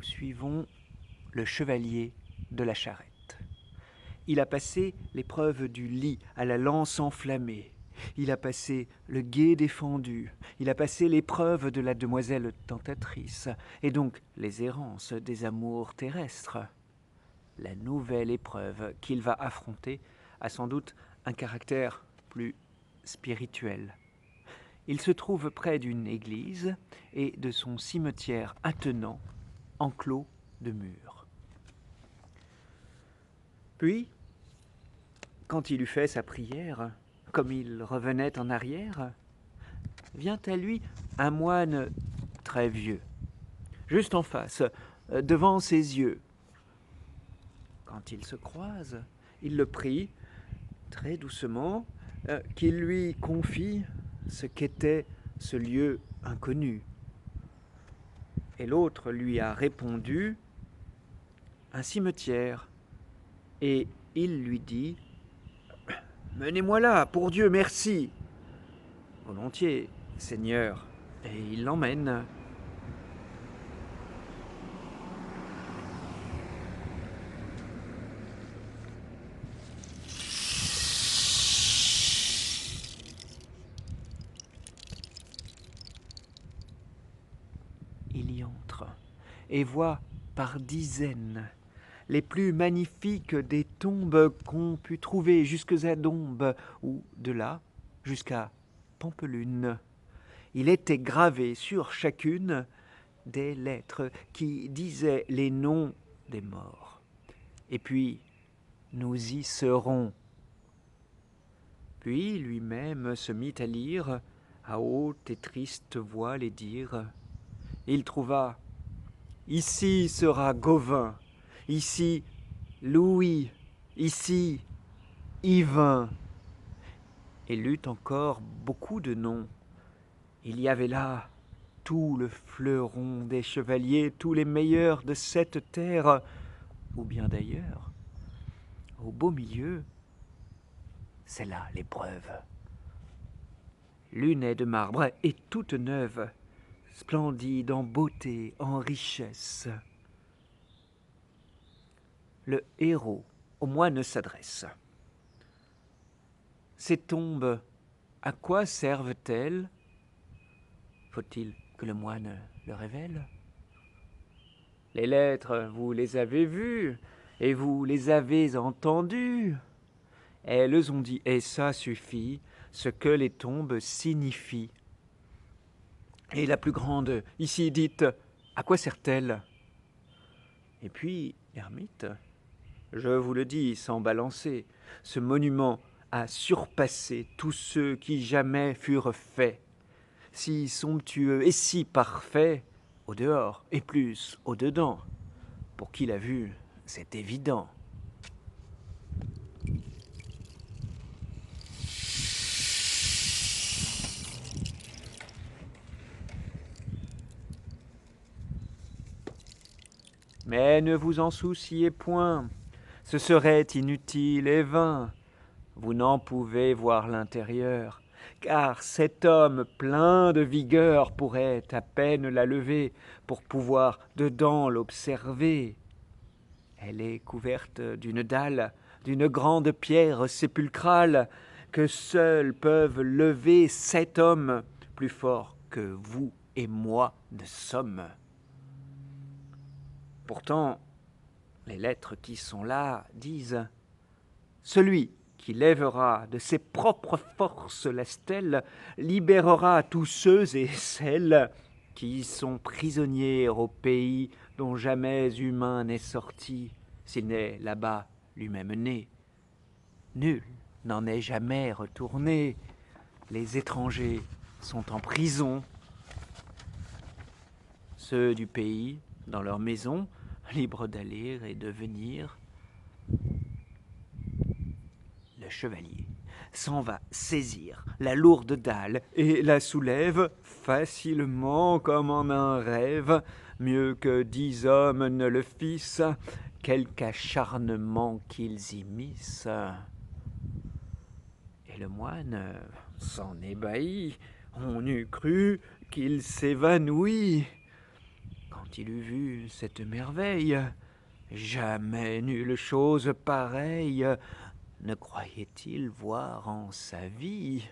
nous suivons le chevalier de la charrette. Il a passé l'épreuve du lit à la lance enflammée. Il a passé le guet défendu. Il a passé l'épreuve de la demoiselle tentatrice, et donc les errances des amours terrestres. La nouvelle épreuve qu'il va affronter a sans doute un caractère plus spirituel. Il se trouve près d'une église et de son cimetière attenant, enclos de murs. Puis, quand il eut fait sa prière, comme il revenait en arrière, vient à lui un moine très vieux, juste en face, devant ses yeux. Quand ils se croisent, il le prie, très doucement, qu'il lui confie ce qu'était ce lieu inconnu. Et l'autre lui a répondu « un cimetière ». Et il lui dit « menez-moi là, pour Dieu, merci !»« Volontiers, Seigneur ». Et il l'emmène. Il y entre et voit par dizaines les plus magnifiques des tombes qu'on put trouver jusque à Dombes, ou de là jusqu'à Pampelune. Il était gravé sur chacune des lettres qui disaient les noms des morts. Et puis, nous y serons. Puis lui-même se mit à lire, à haute et triste voix les dire. Il trouva « Ici sera Gauvin, ici Louis, ici Yvain ». Et lut encore beaucoup de noms. Il y avait là tout le fleuron des chevaliers, tous les meilleurs de cette terre, ou bien d'ailleurs. Au beau milieu, c'est là l'épreuve. L'une est de marbre et toute neuve, splendide en beauté, en richesse. Le héros au moine s'adresse. Ces tombes, à quoi servent-elles ? Faut-il que le moine le révèle ? Les lettres, vous les avez vues et vous les avez entendues. Elles ont dit, et ça suffit, ce que les tombes signifient. Et la plus grande, ici dite, à quoi sert-elle ? Et puis, l'ermite, je vous le dis sans balancer, ce monument a surpassé tous ceux qui jamais furent faits. Si somptueux et si parfait, au dehors et plus au dedans. Pour qui l'a vu, c'est évident. Mais ne vous en souciez point, ce serait inutile et vain. Vous n'en pouvez voir l'intérieur, car cet homme plein de vigueur pourrait à peine la lever pour pouvoir dedans l'observer. Elle est couverte d'une dalle, d'une grande pierre sépulcrale, que seuls peuvent lever 7 hommes, plus forts que vous et moi ne sommes. Pourtant, les lettres qui sont là disent « Celui qui lèvera de ses propres forces la stèle libérera tous ceux et celles qui sont prisonniers au pays dont jamais humain n'est sorti, s'il n'est là-bas lui-même né. Nul n'en est jamais retourné. Les étrangers sont en prison. Ceux du pays, dans leur maison, libres d'aller et de venir. Le chevalier s'en va saisir la lourde dalle et la soulève facilement comme en un rêve, mieux que 10 hommes ne le fissent, quelque acharnement qu'ils y missent. Et le moine s'en ébahit, on eût cru qu'il s'évanouit. Quand quand il eut vu cette merveille, jamais nulle chose pareille ne croyait-il voir en sa vie.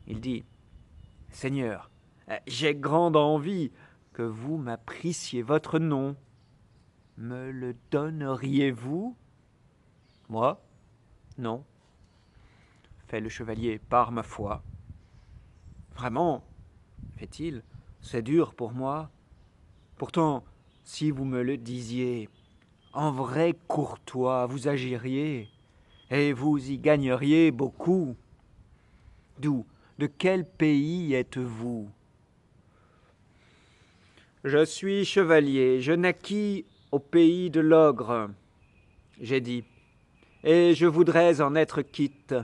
Il dit, « Seigneur, j'ai grande envie que vous m'apprissiez votre nom. Me le donneriez-vous » ? Moi ? Non. Fait le chevalier, par ma foi. Vraiment, fait-il, c'est dur pour moi. Pourtant, si vous me le disiez, en vrai courtois vous agiriez, et vous y gagneriez beaucoup. D'où, de quel pays êtes-vous ? Je suis chevalier, je naquis au pays de l'ogre, j'ai dit, et je voudrais en être quitte.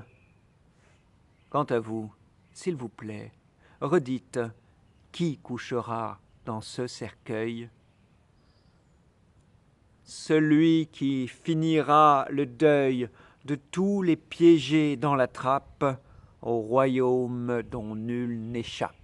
Quant à vous, s'il vous plaît, redites, qui couchera dans ce cercueil ? Celui qui finira le deuil de tous les piégés dans la trappe au royaume dont nul n'échappe.